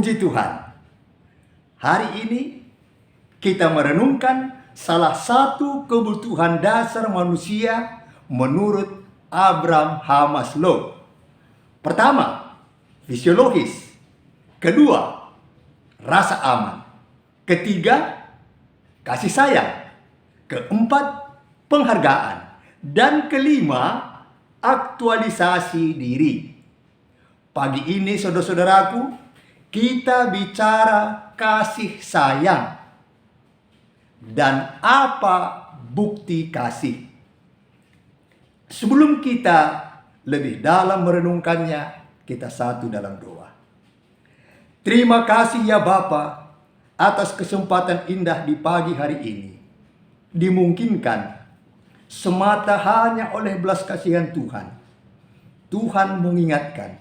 Puji Tuhan, hari ini kita merenungkan salah satu kebutuhan dasar manusia menurut Abraham Maslow. Pertama, fisiologis. Kedua, rasa aman. Ketiga, kasih sayang. Keempat, penghargaan. Dan kelima, aktualisasi diri. Pagi ini saudara-saudaraku, kita bicara kasih sayang. Dan apa bukti kasih? Sebelum kita lebih dalam merenungkannya, kita satu dalam doa. Terima kasih ya Bapa atas kesempatan indah di pagi hari ini. Dimungkinkan semata hanya oleh belas kasihan Tuhan. Tuhan mengingatkan,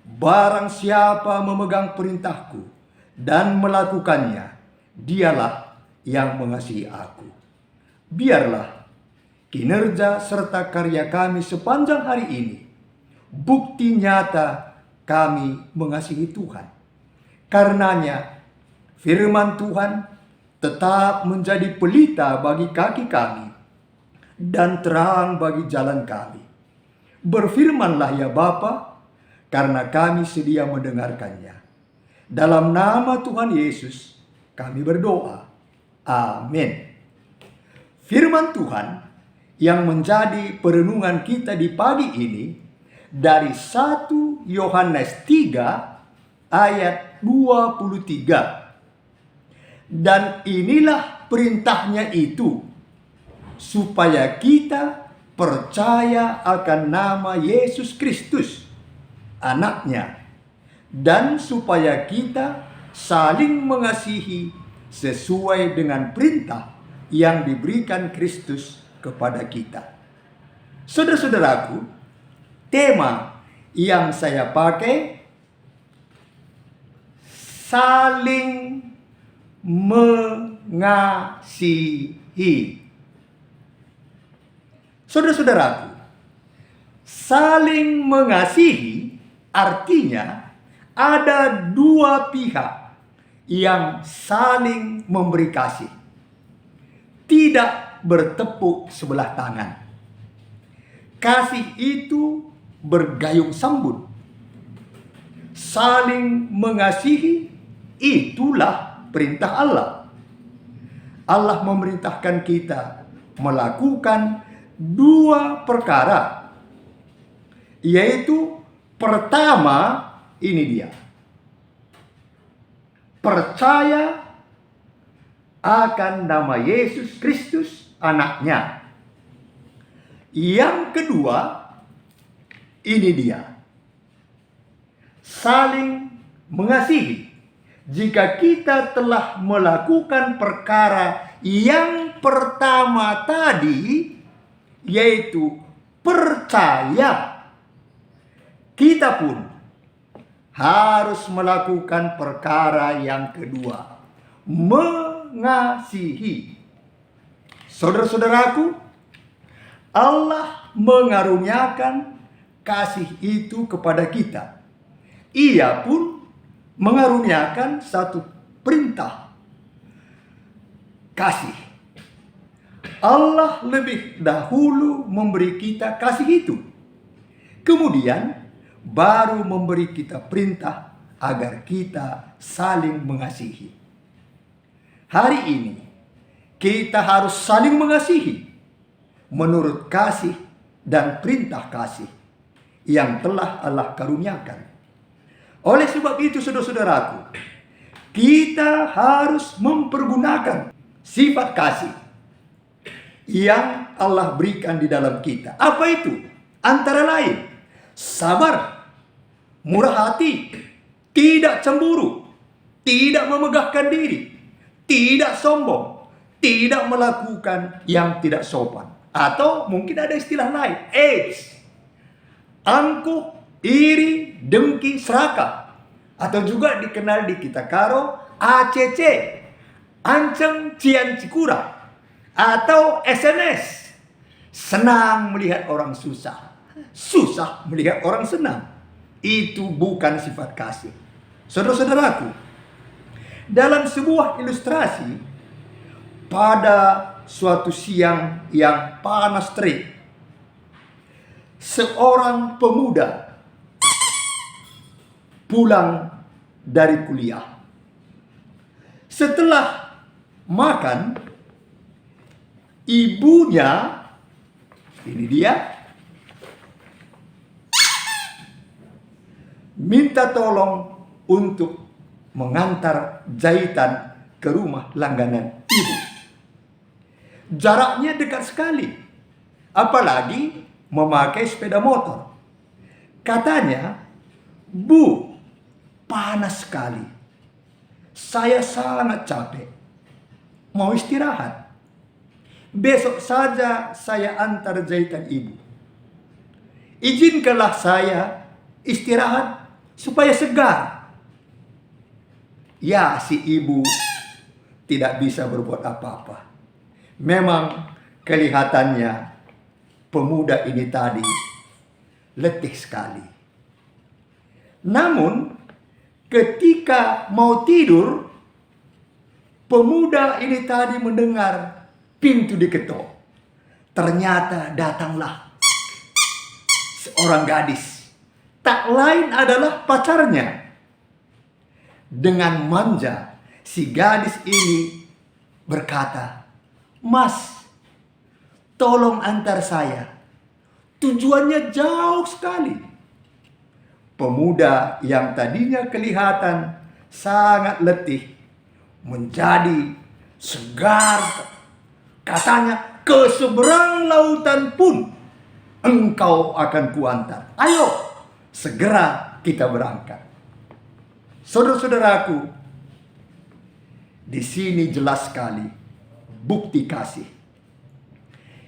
barang siapa memegang perintahku dan melakukannya, dialah yang mengasihi aku. Biarlah kinerja serta karya kami sepanjang hari ini bukti nyata kami mengasihi Tuhan. Karenanya firman Tuhan tetap menjadi pelita bagi kaki kami dan terang bagi jalan kami. Berfirmanlah ya Bapa, karena kami sedia mendengarkannya. Dalam nama Tuhan Yesus kami berdoa. Amin. Firman Tuhan yang menjadi perenungan kita di pagi ini dari 1 Yohanes 3 ayat 23. Dan inilah perintahnya itu, supaya kita percaya akan nama Yesus Kristus, anaknya, dan supaya kita saling mengasihi sesuai dengan perintah yang diberikan Kristus kepada kita. Saudara-saudaraku, tema yang saya pakai saling mengasihi. Saudara-saudaraku, saling mengasihi artinya ada dua pihak yang saling memberi kasih. Tidak bertepuk sebelah tangan. Kasih itu bergayung sambut. Saling mengasihi, itulah perintah Allah. Allah memerintahkan kita melakukan dua perkara. Yaitu pertama, ini dia. Percaya akan nama Yesus Kristus, anaknya. Yang kedua, ini dia. Saling mengasihi. Jika kita telah melakukan perkara yang pertama tadi, yaitu percaya, kita pun harus melakukan perkara yang kedua, mengasihi. Saudara-saudaraku, Allah mengaruniakan kasih itu kepada kita. Ia pun mengaruniakan satu perintah kasih. Allah lebih dahulu memberi kita kasih itu. Kemudian baru memberi kita perintah agar kita saling mengasihi. Hari ini kita harus saling mengasihi menurut kasih dan perintah kasih yang telah Allah karuniakan. Oleh sebab itu saudara-saudaraku, kita harus mempergunakan sifat kasih yang Allah berikan di dalam kita. Apa itu? Antara lain, sabar, murah hati, tidak cemburu, tidak memegahkan diri, tidak sombong, tidak melakukan yang tidak sopan. Atau mungkin ada istilah lain, angkuh, iri, dengki, serakah. Atau juga dikenal di kita karo ACC, anceng cian cikura. Atau SNS, senang melihat orang susah, susah melihat orang senang. Itu bukan sifat kasih. Saudara-saudaraku, dalam sebuah ilustrasi, pada suatu siang yang panas terik, seorang pemuda pulang dari kuliah. Setelah makan, ibunya, ini dia, minta tolong untuk mengantar jahitan ke rumah langganan ibu. Jaraknya dekat sekali, apalagi memakai sepeda motor. Katanya, "Bu, panas sekali. Saya sangat capek. Mau istirahat. Besok saja saya antar jahitan ibu. Izinkanlah saya istirahat supaya segar." Ya, si ibu tidak bisa berbuat apa-apa. Memang kelihatannya pemuda ini tadi letih sekali. Namun ketika mau tidur, pemuda ini tadi mendengar pintu diketok. Ternyata datanglah seorang gadis. Tak lain adalah pacarnya. Dengan manja, si gadis ini berkata, "Mas, tolong antar saya. Tujuannya jauh sekali." Pemuda yang tadinya kelihatan sangat letih menjadi segar. Katanya, "Ke seberang lautan pun engkau akan kuantar. Ayo, segera kita berangkat." Saudara-saudaraku, di sini jelas sekali bukti kasih.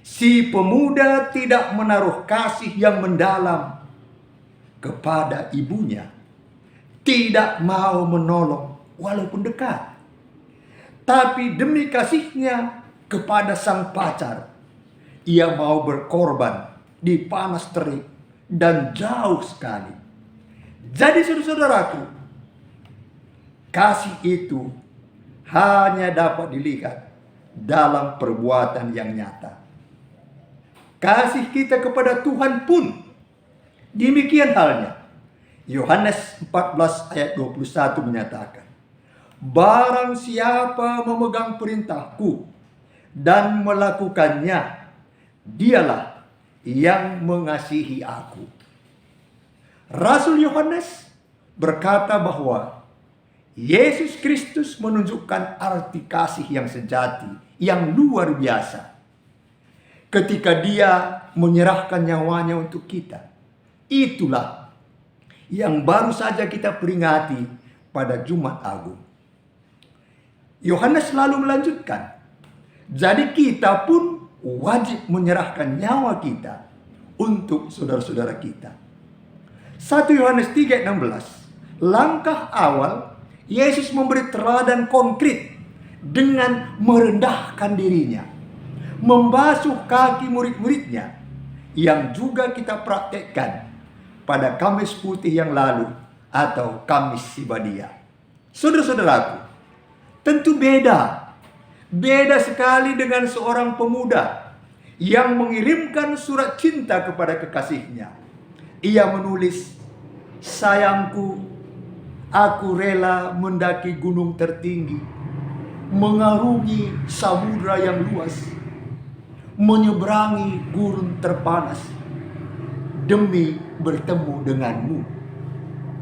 Si pemuda tidak menaruh kasih yang mendalam kepada ibunya, tidak mau menolong walaupun dekat. Tapi demi kasihnya kepada sang pacar, ia mau berkorban di panas terik dan jauh sekali. Jadi saudara-saudaraku, kasih itu hanya dapat dilihat dalam perbuatan yang nyata. Kasih kita kepada Tuhan pun demikian halnya. Yohanes 14 ayat 21 menyatakan, "Barang siapa memegang perintahku dan melakukannya, dialah yang mengasihi aku." Rasul Yohanes berkata bahwa Yesus Kristus menunjukkan arti kasih yang sejati, yang luar biasa. Ketika dia menyerahkan nyawanya untuk kita. Itulah yang baru saja kita peringati pada Jumat Agung. Yohanes lalu melanjutkan, jadi kita pun wajib menyerahkan nyawa kita untuk saudara-saudara kita. 1 Yohanes 3:16, langkah awal Yesus memberi teladan konkret dengan merendahkan dirinya, membasuh kaki murid-muridnya, yang juga kita praktekkan pada Kamis Putih yang lalu atau Kamis Sibadia. Saudara-saudaraku, tentu beda sekali dengan seorang pemuda yang mengirimkan surat cinta kepada kekasihnya. Ia menulis, "Sayangku, aku rela mendaki gunung tertinggi, mengarungi samudra yang luas, menyeberangi gurun terpanas, demi bertemu denganmu."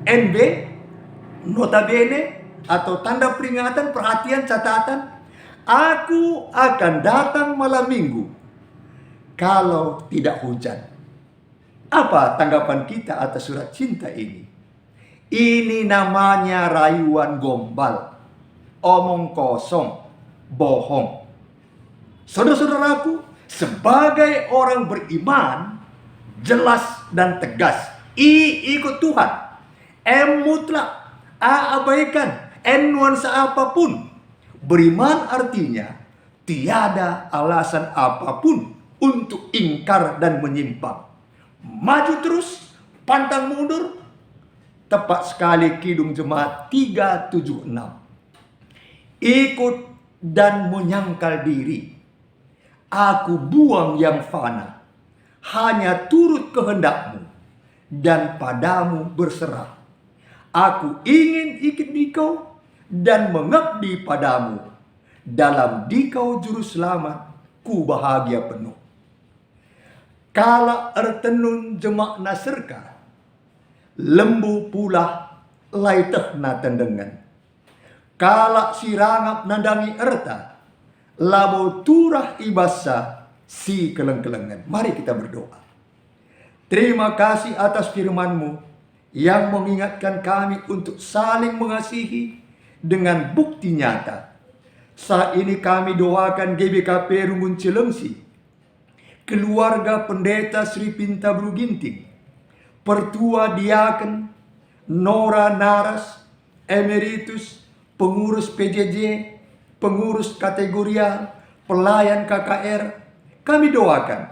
NB, notabene, atau tanda peringatan, perhatian, catatan, "Aku akan datang malam minggu kalau tidak hujan." Apa tanggapan kita atas surat cinta ini? Ini namanya rayuan gombal, omong kosong, bohong. Saudara-saudaraku, sebagai orang beriman, jelas dan tegas, I ikut Tuhan, M mutlak, A abaikan, N nuansa apapun. Beriman artinya tiada alasan apapun untuk ingkar dan menyimpang. Maju terus, pantang mundur, tepat sekali Kidung Jemaat 376. Ikut dan menyangkal diri. Aku buang yang fana, hanya turut kehendakmu, dan padamu berserah. Aku ingin ikut dikau dan mengabdi padamu. Dalam dikau juru selamat, ku bahagia penuh. Kala ertenun jemak naserka, lembu pula laiteh na tendengan. Kala sirangap nandangi erta, labo turah ibasa si keleng-kelengan. Mari kita berdoa. Terima kasih atas firman-Mu yang mengingatkan kami untuk saling mengasihi dengan bukti nyata. Saat ini kami doakan GBKP Rungun Cilengsi, keluarga Pendeta Sri Pinta Bruginting, Pertua Diaken, Nora Naras, Emeritus, pengurus PJJ, pengurus kategorial, pelayan KKR. Kami doakan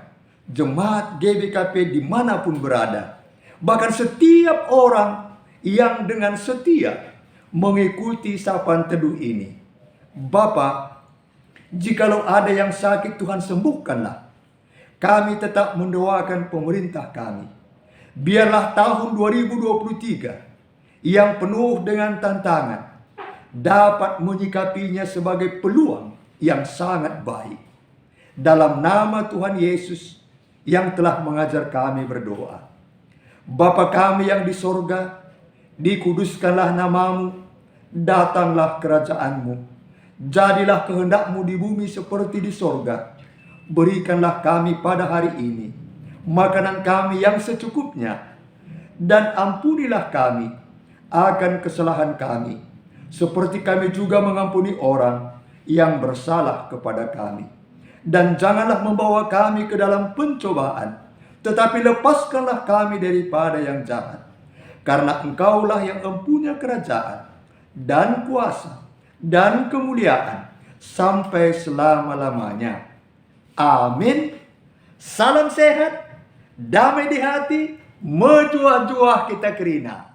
jemaat GBKP dimanapun berada, bahkan setiap orang yang dengan setia mengikuti sapaan teduh ini. Bapa, jikalau ada yang sakit, Tuhan sembuhkanlah. Kami tetap mendoakan pemerintah kami. Biarlah tahun 2023 yang penuh dengan tantangan dapat menyikapinya sebagai peluang yang sangat baik. Dalam nama Tuhan Yesus yang telah mengajar kami berdoa. Bapa kami yang di sorga, dikuduskanlah namamu, datanglah kerajaan-Mu. Jadilah kehendak-Mu di bumi seperti di sorga. Berikanlah kami pada hari ini makanan kami yang secukupnya, dan ampunilah kami akan kesalahan kami, seperti kami juga mengampuni orang yang bersalah kepada kami. Dan janganlah membawa kami ke dalam pencobaan, tetapi lepaskanlah kami daripada yang jahat. Karena Engkaulah yang mempunyai kerajaan dan kuasa dan kemuliaan sampai selama-lamanya. Amin. Salam sehat, damai di hati, menjuah-juah kita kerina.